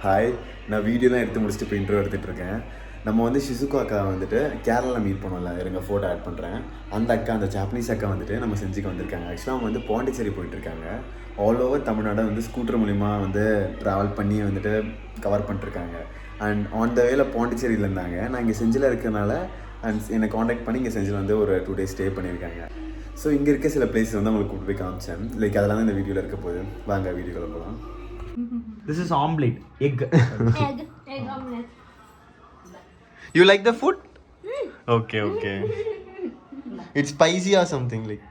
Hi, நான் வீடியோலாம் எடுத்து முடிச்சுட்டு இப்போ இன்ட்ரோ எடுத்துகிட்ருக்கேன். நம்ம வந்து ஷிசுகோ அக்கா வந்துட்டு கேரளாவில் மீட் பண்ணோம்ல, இருங்க ஃபோட்டோ ஆட் பண்ணுறேன். அந்த அக்கா, அந்த ஜாப்பனீஸ் அக்கா வந்துட்டு நம்ம செஞ்சுக்கு வந்திருக்காங்க. ஆக்சுவலாக அவங்க வந்து பாண்டிச்சேரி போயிட்டுருக்காங்க. ஆல் ஓவர் தமிழ்நாடு வந்து ஸ்கூட்டர் மூலிமா வந்து ட்ராவல் பண்ணி வந்துட்டு கவர் பண்ணிட்டுருக்காங்க. அண்ட் ஆன் த வேல பாண்டிச்சேரியில் இருந்தாங்க. நான் இங்கே செஞ்சில் இருக்கிறனால அண்ட் என்னை காண்டாக்ட் பண்ணி இங்கே செஞ்சில் வந்து ஒரு 2 days ஸ்டே பண்ணியிருக்காங்க. ஸோ இங்கே இருக்க சில பிளேஸஸ் வந்து உங்களுக்கு கூப்பிட்டு போய் காமிச்சேன். லைக் அதெல்லாம் தான் இந்த வீடியோவில் இருக்க போகுது. வாங்க வீடியோக்குள்ள போகலாம். This is omelette. Egg. Egg omelette. You like the food? Okay. It's spicy or something like.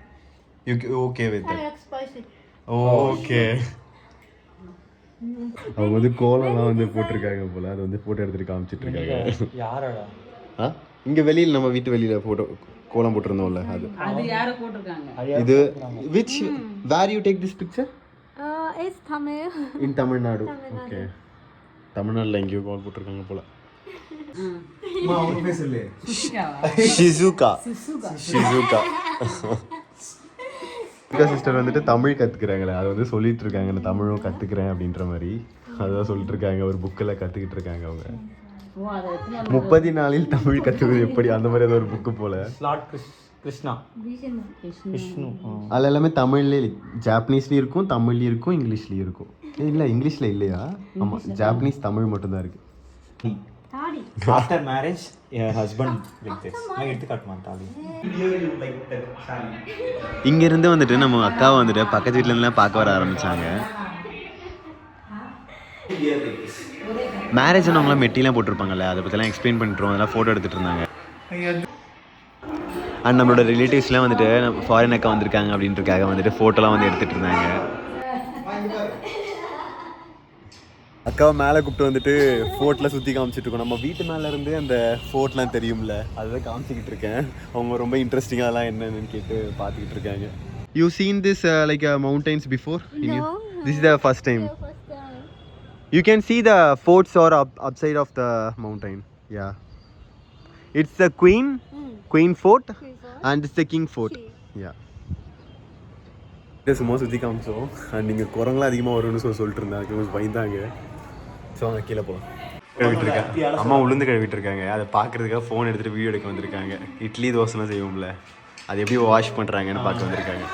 You okay with I that? like spicy. Okay. அவங்க வந்து கோலம்லாம் வந்து போட்டிருக்காங்க போல, அது வந்து ஃபோட்டோ எடுத்துட்டு காமிச்சிட்டு இருக்காங்க. யாரடா? இங்கே வெளியில் நம்ம வீட்டு வெளியில் ஃபோட்டோ கோலம் போட்டிருந்தோம்ல, அது யாரை போட்டிருக்காங்க? இது which where you take this picture? It's Tamil. In Tamil Nadu. Okay. தமிழ்நாட்டில் எங்கேயோ கோலம் போட்டிருக்காங்க போல. ஷிசுகா சிஸ்டர் வந்துட்டு தமிழ் கற்றுக்குறாங்களே, அது வந்து சொல்லிட்டு இருக்காங்க, நான் தமிழும் கற்றுக்குறேன் அப்படின்ற மாதிரி. அதுதான் சொல்லிட்டு இருக்காங்க, ஒரு புக்கில் கற்றுக்கிட்டு இருக்காங்க அவங்க. 30 நாளில் தமிழ் கற்றுக்கிறது எப்படி, அந்த மாதிரி அது ஒரு புக்கு போல. கிருஷ்ணா விஷ்ணு. அதில் எல்லாமே தமிழ்லேயே, ஜாப்பனீஸ்லேயும் இருக்கும், தமிழ்லேயும் இருக்கும், இங்கிலீஷ்லேயும் இருக்கும். இல்லை இங்கிலீஷில் இல்லையா? ஆமாம், ஜாப்பனீஸ் தமிழ் மட்டும்தான் இருக்குது. Tadi. After marriage N husband like this. நான் எடுத்து காட்டுமான் தாலி. இங்கேருந்து வந்துட்டு நம்ம அக்காவை வந்துட்டு பக்கத்து வீட்டிலேருந்துலாம் பார்க்க வர ஆரம்பித்தாங்க. மேரேஜ் ஆனவங்களாம் மெட்டிலாம் போட்டிருப்பாங்கல்ல, அதை பற்றிலாம் எக்ஸ்பிளைன் பண்ணிட்டுருவோம், அதெல்லாம் ஃபோட்டோ எடுத்துகிட்டு இருந்தாங்க. அண்ட் நம்மளோட ரிலேட்டிவ்ஸ்லாம் வந்துட்டு ஃபாரின் அக்கா வந்திருக்காங்க அப்படின்றக்காக வந்துட்டு ஃபோட்டோலாம் வந்து எடுத்துகிட்டு இருந்தாங்க. அக்காவை மேலே கூப்பிட்டு வந்துட்டு ஃபோர்ட்டில் சுற்றி காமிச்சிட்டு இருக்கோம். நம்ம வீட்டு மேலே இருந்து அந்த ஃபோர்ட்லாம் தெரியும்ல, அதுதான் காமிச்சிக்கிட்டு இருக்கேன். அவங்க ரொம்ப இன்ட்ரெஸ்டிங்காக என்னென்னு கேட்டு பார்த்துக்கிட்டு இருக்காங்க. You seen this like mountains before? No. This is the first time. First time. You can see the forts or upside of the mountain. Yeah. It's the Queen Fort and it's the King Fort. Yeah. சும்மா சுற்றி காமிச்சோம். And நீங்கள் குரங்களாம் அதிகமாக வரும்னு சொல்லிட்டு இருந்தாங்க, கொஞ்சம் பயந்தாங்க. ஸோ அவங்க கீழே போகலாம். கழுவிட்டுருக்காங்க அம்மா, உளுந்து கழுவிட்டுருக்காங்க. அதை பார்க்குறதுக்காக ஃபோன் எடுத்துகிட்டு வீடியோ எடுக்க வந்திருக்காங்க. இட்லி தோசைலாம் செய்வோம்ல, அது எப்படி வாஷ் பண்ணுறாங்கன்னு பார்க்க வந்திருக்காங்க.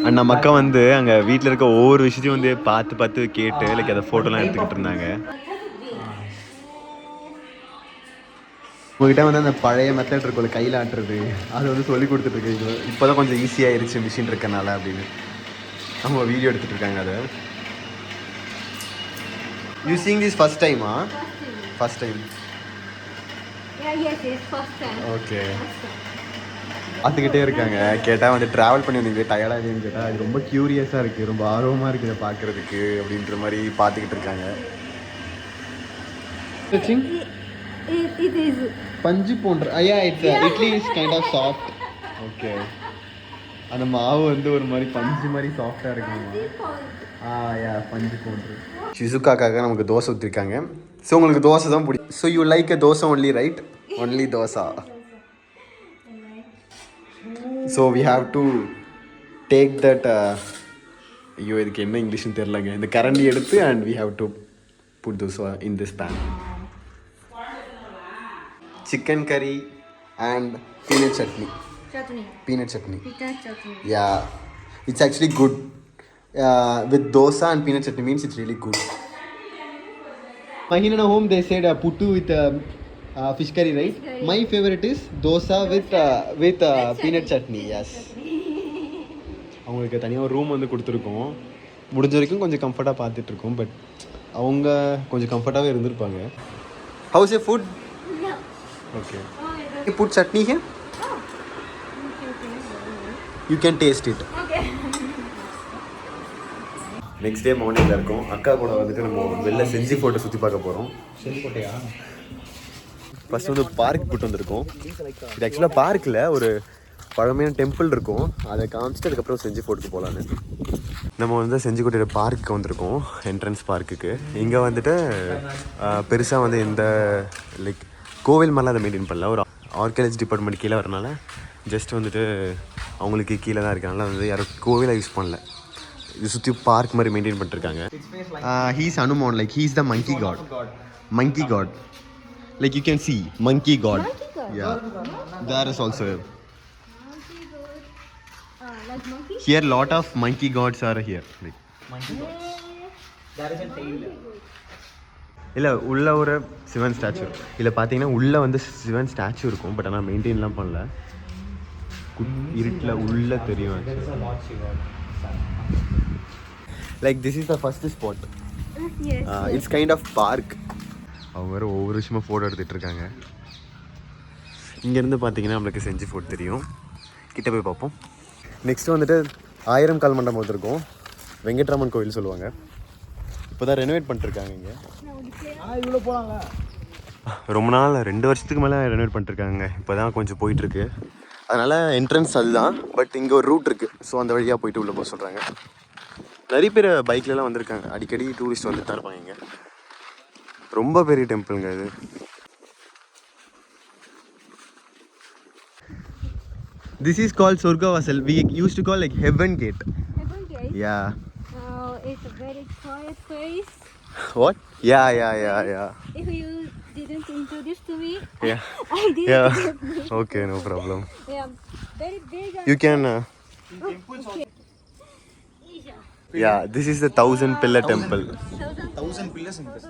அண்ட் நம்ம அக்கா வந்து அங்கே வீட்டில் இருக்க ஒவ்வொரு விஷயத்தையும் வந்து பார்த்து கேட்டு லைக் அதை ஃபோட்டோலாம் எடுத்துக்கிட்டு இருந்தாங்க. உங்ககிட்ட வந்து அந்த பழைய மெத்தட் இருக்கும்ல, கையில் ஆட்டுறது, அது வந்து சொல்லி கொடுத்துட்ருக்கீங்க. இப்போ தான் கொஞ்சம் ஈஸியாகிருச்சு மிஷின் இருக்கனால அப்படின்னு அவங்க வீடியோ எடுத்துகிட்டு இருக்காங்க. அதை யூ சீங் திஸ் ஃபர்ஸ்ட் டைமா? First time. Yes, first time. Okay. பார்த்துக்கிட்டே இருக்காங்க. கேட்டால் வந்து ட்ராவல் பண்ணி வந்தீங்க, டயர்டாக இல்லைன்னு கேட்டால் அது ரொம்ப க்யூரியஸாக இருக்குது, ரொம்ப ஆர்வமாக இருக்குது இதை பார்க்குறதுக்கு அப்படின்ற மாதிரி பார்த்துக்கிட்டு இருக்காங்க. It is. பஞ்சு போன்ற idli is kind of soft. Okay. அந்த மாவு வந்து ஒரு மாதிரி பஞ்சு மாதிரி சாஃப்டாக இருக்குமா? பஞ்சு போன்று. ஷிசுகாக்காக நமக்கு தோசை ஊற்றிருக்காங்க. ஸோ உங்களுக்கு தோசை தான் பிடிக்கும். So you like a dosa only, right? Only dosa. So we have to take that, ஐயோ இதுக்கு என்ன இங்கிலீஷ்னு தெரிலங்க, இந்த கரண்டி எடுத்து and we have to put this in this pan. Chicken curry and peanut chutney. Peanut chutney. Yeah, it's actually good. With dosa and peanut chutney means it's really good. Mahina home they said puttu with fish curry, right? My favorite is dosa with peanut chutney. Yes. அவங்களுக்கு தனியாக ஒரு room வந்து கொடுத்துருக்கோம். முடிஞ்ச வரைக்கும் கொஞ்சம் கம்ஃபர்ட்டாக பார்த்துட்டு இருக்கோம். பட் அவங்க கொஞ்சம் கம்ஃபர்ட்டாகவே இருந்திருப்பாங்க. How's your food? Okay. You put chutney here? You can taste it. Okay. Next day மார்னிங்கில் இருக்கோம். அக்கா கூட வந்துட்டு நம்ம வெளில செஞ்சு ஃபோட்டோ சுற்றி பார்க்க போகிறோம். செஞ்சு போட்டியா? ஃபர்ஸ்ட் வந்து பார்க் கூட்டு வந்திருக்கோம். இது ஆக்சுவலாக பார்க்கில் ஒரு பழமையான டெம்பிள் இருக்கும், அதை காமிச்சிட்டு அதுக்கப்புறம் செஞ்சு ஃபோட்டோக்கு போகலான்னு நம்ம வந்து செஞ்சுக்கோட்டையோட பார்க்குக்கு வந்திருக்கோம், என்ட்ரன்ஸ் பார்க்குக்கு. இங்கே வந்துட்டு பெருசாக வந்து எந்த லைக் கோவில் மாதிரிலாம் அதை மெயின்டைன் பண்ணல. ஒரு ஆர்கியாலஜி டிபார்ட்மெண்ட் கீழே வரனால ஜஸ்ட் வந்துட்டு அவங்களுக்கு கீழே தான் இருக்கனால வந்து யாரும் கோவிலாக யூஸ் பண்ணல. இது சுற்றி பார்க் மாதிரி மெயின்டைன் பண்ணிருக்காங்க. He's Hanuman, like he's the monkey god. Monkey god, like you can see monkey god. Yeah, there is also like monkey. here lot of monkey gods are here, like இல்லை உள்ள ஒரு Sivan statue. இதில் பார்த்தீங்கன்னா உள்ளே வந்து Sivan statue இருக்கும், but ஆனால் மெயின்டைன்லாம் பண்ணல. இருட்டில் உள்ளே தெரியும். Like this is the first spot. Yes. It's kind of park. அவங்க வேறு ஒவ்வொரு விஷயமா ஃபோட்டோ எடுத்துகிட்டு இருக்காங்க. இங்கேருந்து பார்த்தீங்கன்னா நம்மளுக்கு செஞ்சி ஃபோர்ட் தெரியும். கிட்ட போய் பார்ப்போம். நெக்ஸ்ட்டு வந்துட்டு 1000 கால் மண்டபம் வந்திருக்கோம். வெங்கட்ராமன் கோயில் சொல்லுவாங்க. இப்போ தான் ரெனோவேட் பண்ணிட்டுருக்காங்க இங்கே. இவ்வளோ போகலாம்ல. ரொம்ப நாள் 2 வருஷத்துக்கு மேலே ரெனோவேட் பண்ணிட்டுருக்காங்க. இப்போ தான் கொஞ்சம் போயிட்டுருக்கு. அதனால் என்ட்ரன்ஸ் அதுதான், பட் இங்கே ஒரு ரூட் இருக்குது. ஸோ அந்த வழியாக போயிட்டு உள்ளே போக சொல்கிறாங்க. நிறைய பேர் பைக்லலாம் வந்திருக்காங்க. அடிக்கடி டூரிஸ்ட் வந்துட்டு தான் இருப்பாங்க இங்கே. ரொம்ப பெரிய டெம்பிளுங்க இது. This is called Surgavasal. We used to call like Heaven Gate. Heaven gate. Yeah. It's a very quiet place. What? Yeah. If you didn't introduce to me, Yeah. I didn't Yeah. get me. Okay, no problem. Yeah, very big. You can. Okay. Yeah, this is the 1000 pillar temple. 1000 pillars in this.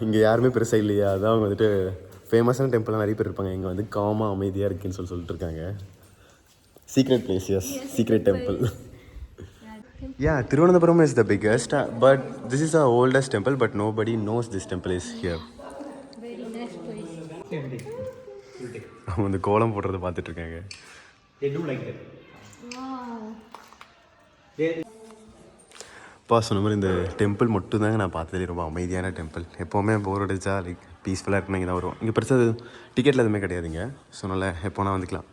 இங்கே யாருமே பெருசாக இல்லையா, அதான் அவங்க வந்துட்டு ஃபேமஸான டெம்பிள்லாம் நிறைய பேர் இருப்பாங்க. இங்கே வந்து காமாக அமைதியாக இருக்குன்னு சொல்லிட்டு இருக்காங்க. Secret place. Yes, secret temple. Yeah, Thiruvananthapuram is the biggest, but this is the oldest temple, but nobody knows this temple is here. Very nice place. அவங்க வந்து கோலம் போடுறத பார்த்துட்டு இருக்காங்க. They do like that. Wow. அப்பா சொன்ன மாதிரி இந்த டெம்பிள் மட்டும் தாங்க நான் பார்த்ததுலேயே ரொம்ப அமைதியான டெம்பிள். எப்போவுமே போர் அடிச்சா லைக் பீஸ்ஃபுல்லாக இருக்குன்னு இங்கே தான் வருவோம். இங்கே பெருசாக டிக்கெட்டில் எதுவுமே கிடையாதுங்க. ஸோ நல்லா எப்போனா வந்துக்கலாம்.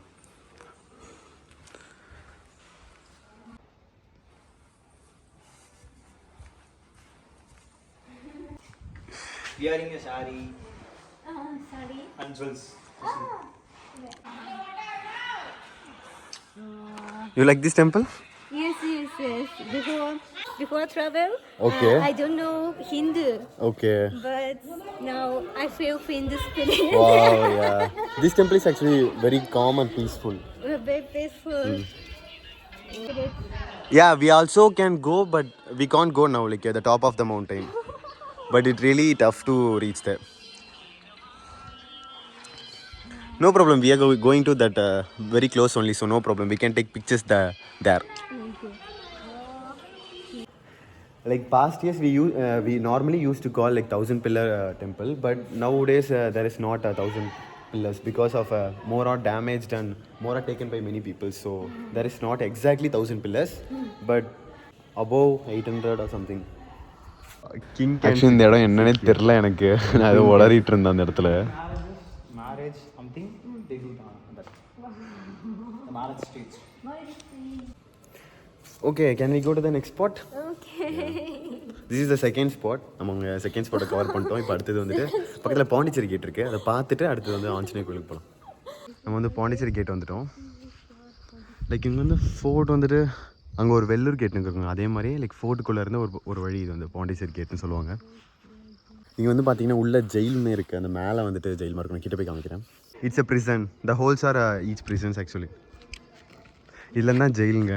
Wearing a sari Sorry. and jewels. You like this temple? Yes. Before travel, Okay. I don't know Hindu, Okay. but now I feel Hindu spirit. Wow, yeah. This temple is actually very calm and peaceful. Very peaceful. Yeah, we also can go, but we can't go now, like at the top of the mountain. But it's really tough to reach there. No problem, we are going to that very close only, so no problem. We can take pictures there. Okay. Like past years, we normally used to call like 1000 pillar temple, but nowadays there is not 1000 pillars because of more are damaged and more are taken by many people. So there is not exactly 1000 pillars, but above 800 or something. King actually இந்த இடம் என்னன்னே தெரியல எனக்கு. நான் அதை உளறிட்டு இருந்தேன் அந்த இடத்துல. Marriage something they do that. The marriage stage. Okay, can we go to the next spot? Okay. This is the second spot. நம்ம செகண்ட் ஸ்பாட்டை கவர் பண்ணிட்டோம். இப்போ அடுத்தது வந்துட்டு பக்கத்தில் பாண்டிச்சேரி கேட் இருக்குது. அதை பார்த்துட்டு அடுத்தது வந்து ஆஞ்சநேயர் கோயிலுக்கு போகலாம். நம்ம வந்து பாண்டிச்சேரி கேட் வந்துட்டோம். லைக் இங்கே வந்து ஃபோர்ட் வந்துட்டு அங்கே ஒரு வெள்ளூர் கேட்னு இருக்குங்க. அதே மாதிரி லைக் ஃபோர்ட்டுக்குள்ளே இருந்த ஒரு வழி இது வந்து பாண்டிச்சேரி கேட்னு சொல்லுவாங்க. இங்கே வந்து பார்த்தீங்கன்னா உள்ள ஜெயில்னு இருக்குது. அந்த மேலே வந்துட்டு ஜெயில் மாதிரி இருக்கும். கிட்ட போய் காமிக்கிறேன். It's a prison. The holes are each prisons actually. இல்லைன்னா ஜெயிலுங்க.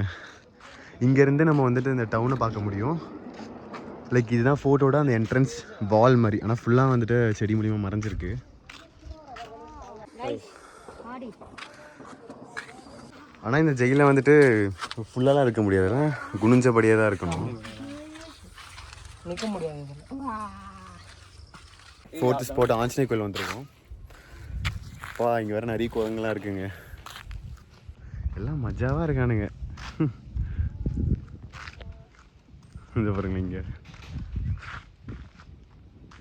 இங்கேருந்து நம்ம வந்துட்டு இந்த டவுனை பார்க்க முடியும். லைக் இதுதான் ஃபோட்டோட அந்த என்ட்ரன்ஸ் வால் மாதிரி. ஆனால் ஃபுல்லாக வந்துட்டு செடி மூலியமாக மறைஞ்சிருக்கு. ஆனால் இந்த ஜெயிலில் வந்துட்டு ஃபுல்லாலாம் இருக்க முடியாதுன்னா குனிஞ்சபடியாக தான் இருக்கணும். நிற்க முடியாது. ஃபோர்த்து ஸ்பாட் ஆஞ்சநேயர் கோயில் வந்துருக்கோம். அப்பா இங்கே வேறு நிறைய குரங்கெல்லாம் இருக்குங்க. எல்லாம் மஜாவாக இருக்கானுங்க. இந்த பாருங்க இங்கே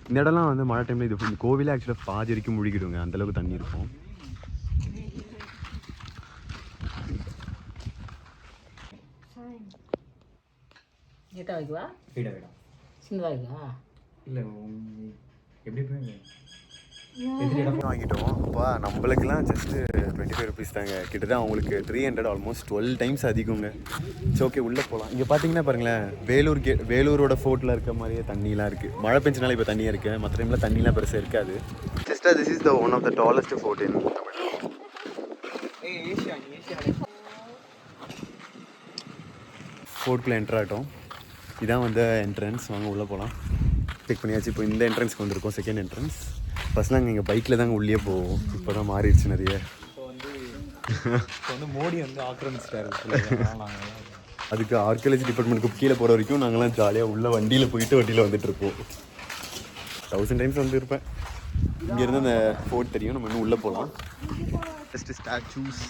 இந்த இடம்லாம் வந்து மழை டைமில் இது கோவிலே ஆக்சுவலாக பாதி வரைக்கும் முழுகிடுங்க. அந்தளவுக்கு தண்ணி இருக்கும். கிட்ட வைக்கவா? விட சின்னதாக வைக்கா? இல்லை எப்படி போய் வாங்கிட்டோம். அப்பா நம்மளுக்குலாம் ஜஸ்ட்டு 25 ருபீஸ் தாங்க. கிட்டத்தட்ட அவங்களுக்கு 300, ஆல்மோஸ்ட் 12 டைம்ஸ் அதிகங்க. சரி, ஓகே, உள்ளே போகலாம். இங்கே பார்த்தீங்கன்னா பாருங்களேன், வேலூரோட ஃபோர்ட்டில் இருக்க மாதிரியே தண்ணிலாம் இருக்குது. மழை பெஞ்சனால இப்போ தண்ணியாக இருக்குது. மற்ற டைமில் தண்ணிலாம் பெருசாக இருக்காது. ஜஸ்ட்டாக this is the one of the tallest fort in ஃபோர்ட்குள்ளே என்ட்ரு ஆகிட்டோம். இதான் வந்து என்ட்ரன்ஸ். வாங்க உள்ளே போகலாம். செக் பண்ணியாச்சு. இப்போ இந்த என்ட்ரன்ஸ்க்கு வந்திருக்கோம், செகண்ட் என்ட்ரன்ஸ். ஃபர்ஸ்ட் நாங்கள் எங்கள் பைக்கில் தாங்க உள்ளே போவோம். இப்போ தான் மாறிடுச்சு நிறைய. இப்போ வந்து மோடி வந்து ஆக்கிரமிச்சிட்டாரு. அதுக்கு ஆர்கியாலஜி டிபார்ட்மெண்ட்டுக்கு கீழே போகிற வரைக்கும் நாங்களாம் ஜாலியாக உள்ள வண்டியில் போயிட்டு வண்டியில் வந்துட்டுருப்போம். 1000 டைம்ஸ் வந்துருப்பேன். இங்கேருந்து அந்த ஃபோர்ட் தெரியும். நம்ம இன்னும் உள்ளே போகலாம். Just statues.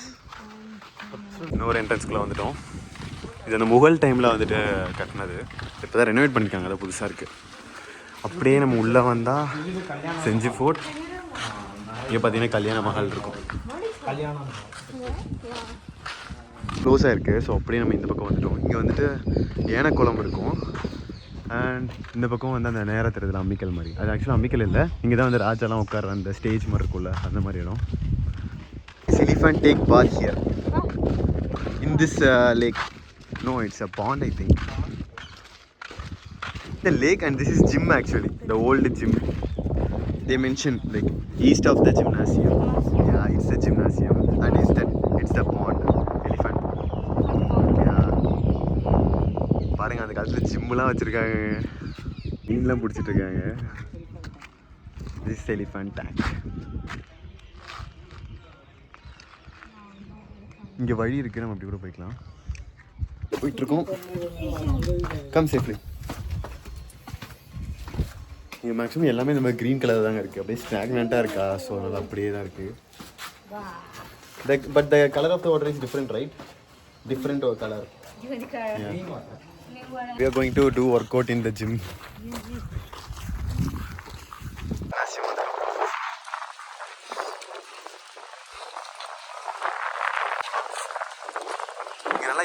இன்னொரு என்ட்ரன்ஸ்குள்ளே வந்துட்டோம். இது அந்த முகல் டைமில் வந்துட்டு கட்டினது. இப்போ தான் ரெனோவேட் பண்ணியிருக்காங்க. அது புதுசாக இருக்குது. அப்படியே நம்ம உள்ளே வந்தால் செஞ்சி ஃபோர்ட். இங்கே பார்த்தீங்கன்னா கல்யாண மஹால் இருக்கும். க்ளோஸாக இருக்குது. ஸோ அப்படியே நம்ம இந்த பக்கம் வந்துட்டோம். இங்கே வந்துட்டு ஏனக்குளம் இருக்கும். அண்ட் இந்த பக்கம் வந்து அந்த நேர தெரியுதுல அம்மிக்கல் மாதிரி. அது ஆக்சுவலாக அம்மிக்கல் இல்லை. இங்கே தான் வந்து ராஜாலாம் உட்கார அந்த ஸ்டேஜ் மாதிரி இருக்கும்ல, அந்த மாதிரி இடம். Elephant take bath here in this lake. No, it's a pond, I think. The lake, and this is gym actually, the old gym. They mentioned like east of the gymnasium. Yeah, it's the gymnasium, and it's the pond, elephant pond. Yeah. பாருங்க, அந்த காலத்துல ஜிம்லாம் வச்சிருக்காங்க, மீன்லாம் பிடிச்சிட்டு இருக்காங்க. This is elephant tank. இங்கே வழி இருக்குது, நம்ம அப்படி கூட போய்க்கலாம். போயிட்டுருக்கோம். Come safely. இங்கே மேக்ஸிமம் எல்லாமே இந்த மாதிரி க்ரீன் கலர் தாங்க இருக்குது. அப்படியே ஸ்டாக்னண்ட்டாக இருக்கா. ஸோ அதனால் அப்படியே தான் இருக்குது. But the colour of the water is different, right? Different ஒரு கலர். We are going to do workout in the gym.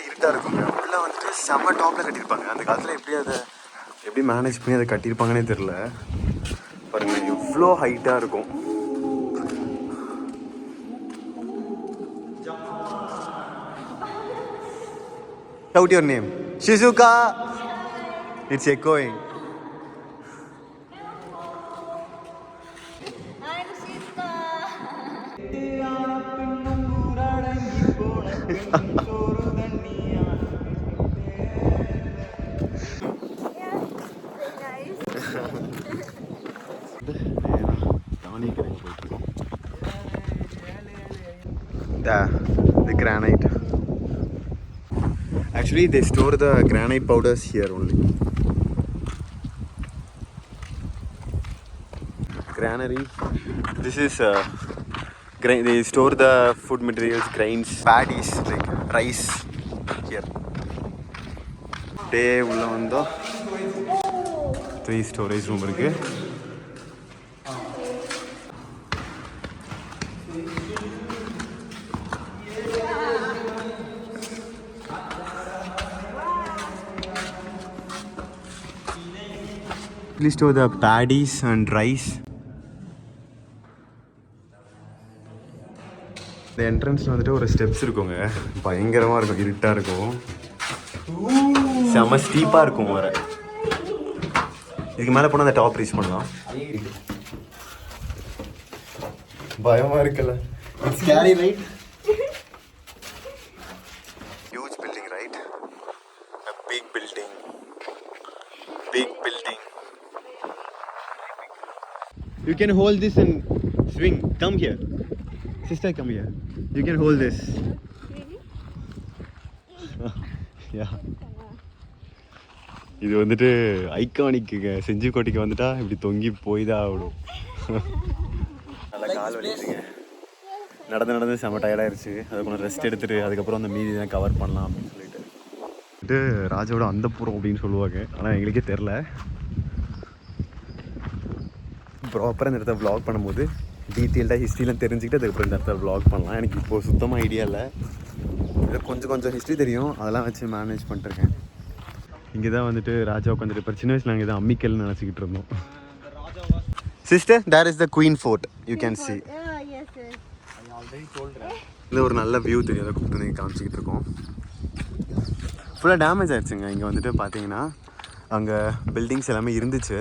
இருட்டாக இருக்குங்க. உள்ளே வந்துட்டு செம்ம டாப்பில் கட்டியிருப்பாங்க. அந்த காலத்தில் எப்படி மேனேஜ் பண்ணி அதை கட்டியிருப்பாங்கன்னே தெரில. பாருங்கள், எவ்வளோ ஹைட்டாக இருக்கும். Shout your name. Shizuka. It's echoing. I'm Shizuka. The granite. Actually, they store the granite powders here only. Granary. This is they store the food materials, grains, paddies like rice here. Day உள்ள வந்தா 3 storage room இருக்கு. Please store the paddies and rice. இந்த என்ட்ரன்ஸில் வந்துட்டு ஒரு steps இருக்குங்க. பயங்கரமாக இருக்கும், இருட்டாக இருக்கும், செம்ம ஸ்டீப்பாக இருக்கும். வர இதுக்கு மேலே போனால் அந்த டாப் ரீச் பண்ணலாம். பயமாக இருக்குல்ல? It's scary, right? Huge building, right? A big building. Big building. You can hold this and swing. Come here. Sister, come here. You can hold this. Yeah. இது வந்துட்டு ஐகானிக்குங்க. செஞ்சி கோட்டைக்கு வந்துட்டா இப்படி தொங்கி போய் தான் ஆகணும். நல்லா கால் வலிக்குதுங்க. நடந்து செம்ம டயர்டாயிருச்சு. அதை கொஞ்சம் ரெஸ்ட் எடுத்துட்டு அதுக்கப்புறம் அந்த மீதி தான் கவர் பண்ணலாம் அப்படின்னு சொல்லிட்டு வந்துட்டு ராஜாவோட அந்தப்புறம் அப்படின்னு சொல்லுவாங்க. ஆனால் எங்களுக்கே தெரில. ப்ராப்பராக இந்த இடத்த வ்ளாக் பண்ணும்போது டீட்டெயில்டாக ஹிஸ்ட்ரிலாம் தெரிஞ்சுக்கிட்டு அதுக்கப்புறம் இந்த இடத்த வ்ளாக் பண்ணலாம். எனக்கு இப்போது சுத்தமாக ஐடியா இல்லை. இதில் கொஞ்சம் ஹிஸ்ட்ரி தெரியும், அதெல்லாம் வச்சு மேனேஜ் பண்ணிட்டுருக்கேன். இங்கே தான் வந்துட்டு ராஜா உட்காந்துட்டு இப்போ சின்ன வயசில் நாங்கள் இதை அம்மிக்கல்னு நினச்சிக்கிட்டு இருந்தோம். Sister, there is the queen fort. You can see. Yeah, yes, yes. இது ஒரு நல்ல வியூ தெரியும், அதை கூப்பிட்டு வந்து காமிச்சிக்கிட்டு இருக்கோம். ஃபுல்லாக டேமேஜ் ஆயிடுச்சுங்க. இங்கே வந்துட்டு பார்த்தீங்கன்னா அங்கே பில்டிங்ஸ் எல்லாமே இருந்துச்சு,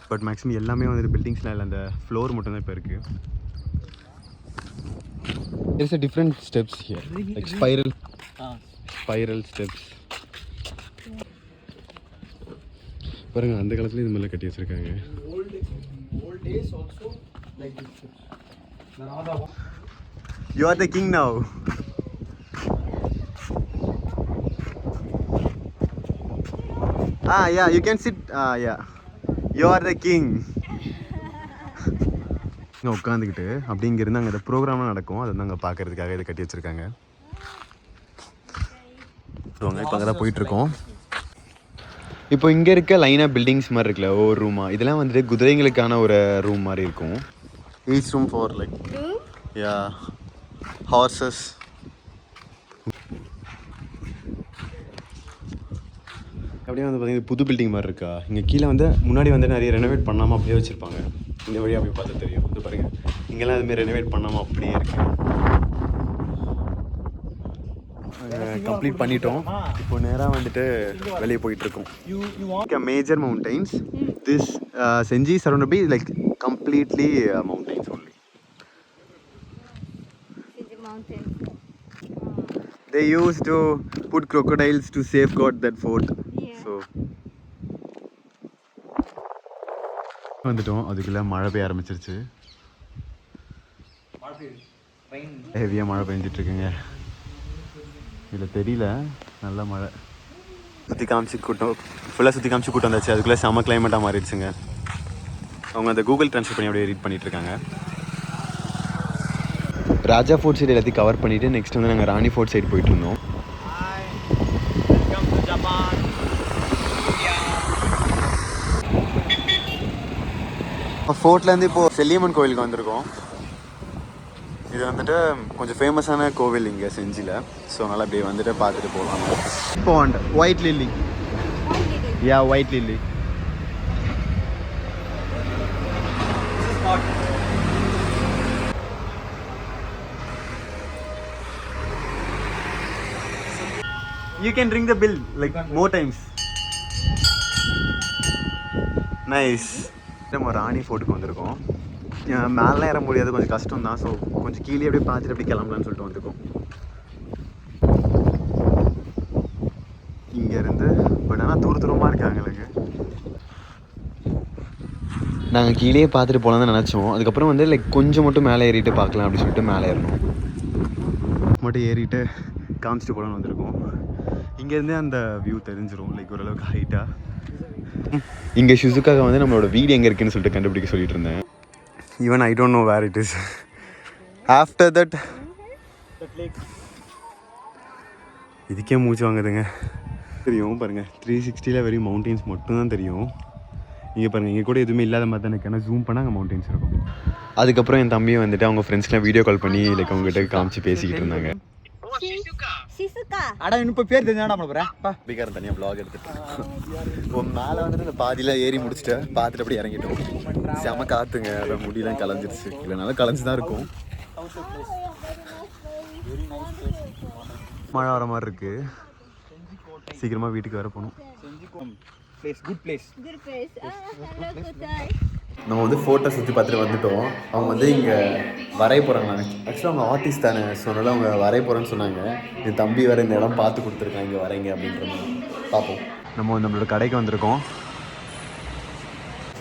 பட் மேக்ஸிமம் எல்லாமே வந்துட்டு பில்டிங்ஸ்லாம் இல்லை, அந்த ஃப்ளோர் மட்டும்தான் இப்போ இருக்குது. There's a different steps here, like spiral steps. பாருங்க, அந்த காலத்துல இது மேலே கட்டி வச்சிருக்காங்க. Old days also like this steps. You are the king now. Yeah, you can sit. Yeah, you are the king. இங்கே உட்காந்துக்கிட்டு அப்படி இங்கே இருந்து அங்கே இந்த ப்ரோக்ராம்லாம் நடக்கும், அதை வந்து அங்கே பார்க்கறதுக்காக இதை கட்டி வச்சுருக்காங்க. இப்போ அங்கே தான் போயிட்டுருக்கோம். இப்போ இங்கே இருக்க லைனாக பில்டிங்ஸ் மாதிரி இருக்குல்ல, ஒவ்வொரு ரூமாக, இதெல்லாம் வந்துட்டு குதிரைங்களுக்கான ஒரு ரூம் மாதிரி இருக்கும். Each room for like horses. அப்படியே வந்து பார்த்தீங்கன்னா புது பில்டிங் மாதிரி இருக்கா. இங்கே கீழே வந்து முன்னாடி வந்து நிறைய ரெனோவேட் பண்ணாமல் அப்படியே வச்சுருப்பாங்க. இந்த வழியாக அப்படி பார்த்தா தெரியும். வந்து பாருங்கள், இங்கெல்லாம் அதுமாரி ரெனோவேட் பண்ணாமல் அப்படியே இருக்கு. கம்ப்ளீட் பண்ணிட்டோம். இப்போ நேராக வந்துட்டு வெளியே போயிட்டுருக்கோம். Major mountains. This Senji surrounded by like completely mountains only. It's a mountain. They used to put crocodiles to safeguard that fort. Yeah. So வந்துட்டோம். அதுக்குள்ள மழை பெய்ய ஆரம்பிச்சிருச்சு. ஹெவியாக மழை பெஞ்சிட்டு இருக்குங்க. இதில் தெரியல, நல்ல மழை. சுற்றி காமிச்சு கூட்டம் ஃபுல்லாக சுற்றி காமிச்சு கூட்டம் வந்தாச்சு. அதுக்குள்ளே செம கிளைமேட்டாக மாறிடுச்சுங்க. அவங்க அந்த கூகுள் ட்ரான்ஸ்லேட் பண்ணி அப்படியே ரீட் பண்ணிட்டு இருக்காங்க. ராஜா ஃபோர்ட் சைடு எல்லாத்தையும் கவர் பண்ணிவிட்டு நெக்ஸ்ட் வந்து நாங்கள் ராணி ஃபோர்ட் சைடு போயிட்டு இருந்தோம். ஃபோர்ட்லேருந்து இப்போது செல்லியம்மன் கோவிலுக்கு வந்திருக்கோம். இது வந்துட்டு கொஞ்சம் ஃபேமஸான கோவில் இங்கே செஞ்சியில். ஸோ அதனால் அப்படியே வந்துட்டு பார்த்துட்டு போகலாம். Pond white lily. Yeah, white lily. You can ring the bell like more times. Nice. நம்ம ராணி ஃபோர்ட்டுக்கு வந்திருக்கோம். மேலே ஏற முடியாது, கொஞ்சம் கஷ்டம் தான். ஸோ கொஞ்சம் கீழே அப்படியே பார்த்துட்டு அப்படி கிளம்பலான்னு சொல்லிட்டு வந்திருக்கோம் இங்கேருந்து. பட் ஆனால் தூரமாக இருக்காங்க எங்களுக்கு. நாங்கள் கீழே பார்த்துட்டு போகலாம் தான் நினச்சோம். அதுக்கப்புறம் வந்து லைக் கொஞ்சம் மட்டும் மேலே ஏறிட்டு பார்க்கலாம் அப்படின்னு சொல்லிட்டு மேலே ஏறணும். மட்டும் ஏறிட்டு காமிச்சிட்டு போகலான்னு வந்திருக்கோம். இங்கேருந்தே அந்த வியூ தெரிஞ்சிடும், லைக் ஓரளவுக்கு ஹைட்டாக. இங்கே ஷிசுக்காக வந்து நம்மளோட வீடு எங்கே இருக்குன்னு சொல்லிட்டு கண்டுபிடிக்க சொல்லிட்டு இருந்தேன். Even I don't know where it is. After that இதுக்கே மூச்சு வாங்குதுங்க. தெரியும் பாருங்கள், 360 வெறும் மவுண்டெயின்ஸ் மட்டும்தான் தெரியும். இங்கே பாருங்கள், இங்கே கூட எதுவுமே இல்லாத மாதிரி தான் எனக்கு. ஆனால் ஜூம் பண்ணால் அங்கே மவுண்டெயின்ஸ் இருக்கும். அதுக்கப்புறம் என் தம்பியை வந்துட்டு அவங்க ஃப்ரெண்ட்ஸ்லாம் வீடியோ கால் பண்ணி லைக் அவங்ககிட்ட காமிச்சு பேசிக்கிட்டு இருந்தாங்க. Shizuka. அடா இன்னும் பேர் தெரிஞ்சாடா நம்மள போகிறேன். பிகாரம் தனியாக வ்ளாக் எடுத்துட்டு உன் மேலே வந்துட்டு இந்த பாதியில் ஏறி முடிச்சுட்டு பார்த்துட்டு அப்படி இறங்கிட்டோம். செம காற்றுங்க, அதை முடியெல்லாம் கலைஞ்சிருச்சு. இல்லைனாலும் கலைஞ்சு தான் இருக்கும். மழை வர மாதிரி இருக்கு. சீக்கிரமாக வீட்டுக்கு வர போகணும். Good place. Good place. Hello, Kotai. நம்ம வந்து ஃபோட்டோ சுற்றி பார்த்துட்டு வந்துட்டோம். அவங்க வந்து இங்கே வரைய போகிறாங்க. ஆக்சுவலாக அவங்க ஆர்டிஸ்ட் தானே, ஸோ அதனால் அவங்க வரைய போகிறேன்னு சொன்னாங்க. என் தம்பி வேறு இந்த இடம் பார்த்து கொடுத்துருக்காங்க, இங்கே வரைங்க அப்படின்ற மாதிரி. பார்ப்போம். நம்மளோட கடைக்கு வந்திருக்கோம்.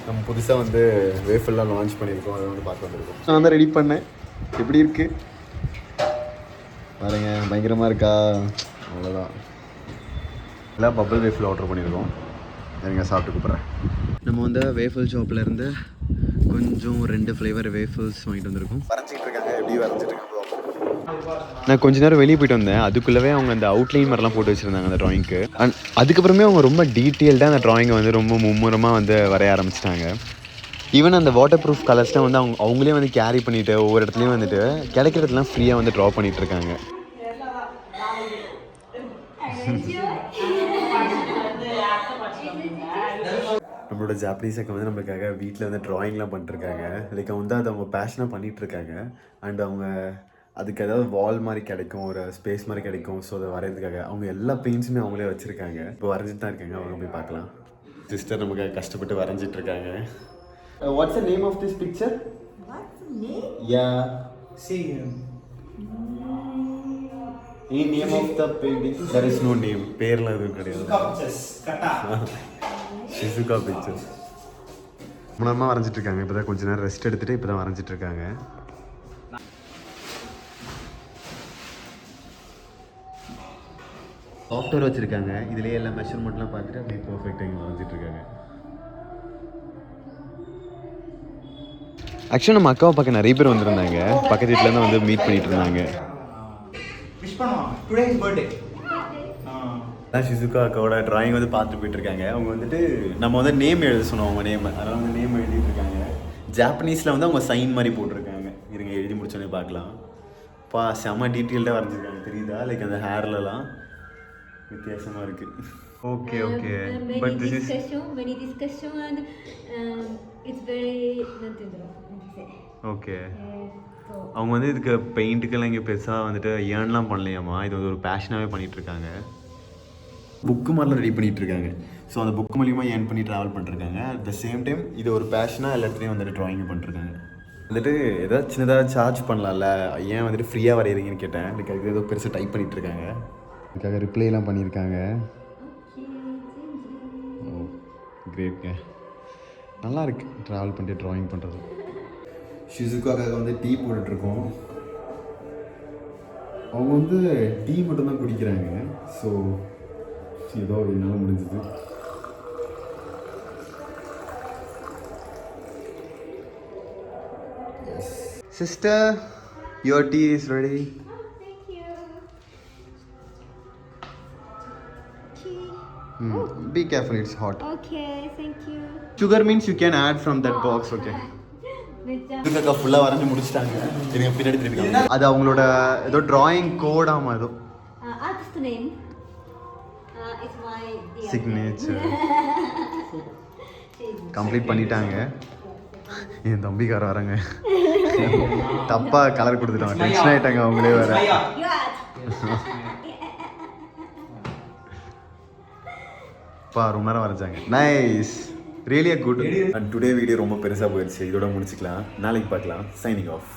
நம்ம புதுசாக வந்து வேஃபெல்லாம் லான்ச் பண்ணியிருக்கோம், அதை வந்து பார்க்க வந்திருக்கோம். நான் தான் ரெடி பண்ணேன். எப்படி இருக்குது பாருங்க, பயங்கரமாக இருக்கா? அவ்வளோதான். எல்லாம் பபிள் வேஃபில் ஆர்டர் பண்ணியிருக்கோம். சரிங்க, சாப்பிட்டு கூப்பிட்றேன். நம்ம வந்து வேஃபல் ஷாப்பில் இருந்து கொஞ்சம் 2 ஃப்ளேவர் வேஃபல்ஸ் வாங்கிட்டு வந்திருக்கோம். வரைஞ்சிட்டு இருக்காங்க, எப்படி வரைஞ்சிட்டு இருக்காங்க. நான் கொஞ்ச நேரம் வெளியே போயிட்டு வந்தேன். அதுக்குள்ளவே அவங்க அந்த அவுட்லைன் மாதிரிலாம் போட்டு வச்சுருந்தாங்க அந்த ட்ராயிங்க்கு. அதுக்கப்புறமே அவங்க ரொம்ப டீட்டெயில்டாக அந்த ட்ராயிங்கை வந்து ரொம்ப மும்முரமாக வந்து வரைய ஆரம்பிச்சிட்டாங்க. ஈவன் அந்த வாட்டர் ப்ரூஃப் கலர்ஸ்லாம் வந்து அவங்களே வந்து கேரி பண்ணிவிட்டு ஒவ்வொரு இடத்துலையும் வந்துட்டு கிடைக்கிறதுலாம் ஃப்ரீயாக வந்து ட்ரா பண்ணிகிட்டு இருக்காங்க. நம்மளோட ஜாப்பனீஸ் அக்கா வந்து நம்மளுக்காக வீட்டில் வந்து ட்ராயிங்லாம் பண்ணிட்டுருக்காங்க. லைக் அவங்க வந்து அதை அவங்க பேஷனாக பண்ணிகிட்ருக்காங்க. அண்ட் அவங்க அதுக்கு ஏதாவது வால் மாதிரி கிடைக்கும், ஒரு ஸ்பேஸ் மாதிரி கிடைக்கும். ஸோ அதை வரைகிறதுக்காக அவங்க எல்லா பெயிண்ட்ஸுமே அவங்களே வச்சுருக்காங்க. இப்போ வரைஞ்சிட்டு தான் இருக்காங்க. அவங்க போய் பார்க்கலாம். சிஸ்டர் நமக்கு கஷ்டப்பட்டு வரைஞ்சிட்ருக்காங்க. What's the name of this picture? Yeah See. Any name of the painting? There is no name. பேர்லாம் எதுவும் கிடையாது. ஷிசுகா பிக்சர்ஸ். ரொம்ப நேரமாக வரைஞ்சிட்டு இருக்காங்க. இப்போ தான் கொஞ்ச நேரம் ரெஸ்ட் எடுத்துகிட்டு இப்போ தான் வரைஞ்சிட்டு இருக்காங்க. சாஃப்ட்வேர் வச்சுருக்காங்க. இதுலேயே எல்லா மெஷர்மெண்ட்லாம் பார்த்துட்டு அப்படியே பர்ஃபெக்டாக இங்கே வரைஞ்சிட்டு இருக்காங்க. ஆக்சுவலாக நம்ம அக்காவை பார்க்க நிறைய பேர் வந்திருந்தாங்க. பக்கத்து வீட்டிலேருந்து வந்து மீட் பண்ணிட்டு இருந்தாங்க. விஷ் பண்ணுவாங்க. Today is birthday. ஷிசுகா அக்காவோட ட்ராயிங் வந்து பார்த்துட்டு போயிட்டு இருக்காங்க. அவங்க வந்துட்டு நம்ம வந்து நேம் எழுத சொன்னோம். அவங்க நேம் அதனால் வந்து நேம் எழுதிட்டு இருக்காங்க. ஜாப்பனீஸில் வந்து அவங்க சைன் மாதிரி போட்டிருக்காங்க. இருங்க எழுதி முடிச்சோடனே பார்க்கலாம். செம்ம டீட்டெயில்டாக வரைஞ்சிருக்காங்க. தெரியுதா? லைக் அந்த ஹேர்லலாம் வித்தியாசமாக இருக்குது. Okay okay. But this is many discussion and it's very okay. அவங்க வந்து இதுக்கு பெயிண்ட்டுக்கெல்லாம் இங்கே பெருசாக வந்துட்டு ஏர்ன்லாம் பண்ணலையாமா. இது வந்து ஒரு பேஷனாகவே பண்ணிகிட்ருக்காங்க. புக்கு மாதிரிலாம் ரெடி பண்ணிகிட்ருக்காங்க. ஸோ அந்த புக் மூலிமா ஏர்ன் பண்ணி ட்ராவல் பண்ணிருக்காங்க. அட் த சேம் டைம் இது ஒரு பேஷனாக எல்லா இடத்துலையும் வந்துட்டு ட்ராயிங் பண்ணிருக்காங்க. வந்துட்டு ஏதாவது சின்னதாக சார்ஜ் பண்ணலாம்ல, ஏன் வந்துட்டு ஃப்ரீயாக வரைகிறீங்கன்னு கேட்டேன். எனக்கு அதுக்கு ஏதோ பெருசாக டைப் பண்ணிகிட்ருக்காங்க. அதுக்காக ரிப்ளைலாம் பண்ணியிருக்காங்க. ஓ கிரேட்ங்க. நல்லா இருக்குது ட்ராவல் பண்ணிட்டு ட்ராயிங் பண்ணுறது. ஷிசுகாக்காக வந்து டீ போட்டுட்ருக்கோம். அவங்க வந்து டீ மட்டும்தான் குடிக்கிறாங்க. ஸோ ஏதோ என்னால் முடிஞ்சது. Sister, your tea is ready. Thank you. Be careful, it's hot. Okay, thank you. Sugar means you can add from that box, okay? இதுக்காக ஃபுல்லாக வரைஞ்சி முடிச்சிட்டாங்க. எனக்கு பின்னாடி திருப்பி அது அவங்களோட ஏதோ டிராயிங் கோடாமா ஏதோ Artist name. It's my dear signature complete பண்ணிட்டாங்க. என் தம்பிக்கார வராங்க. தப்பாக கலர் கொடுத்துட்டாங்க. டென்ஷன் ஆகிட்டாங்க அவங்களே வேற. ரொம்ப நேரம் வரைஞ்சாங்க. Nice, really good. And today video ரொம்ப பெருசாக போயிடுச்சு. இதோட முடிச்சுக்கலாம். நாளைக்கு பார்க்கலாம். Signing of.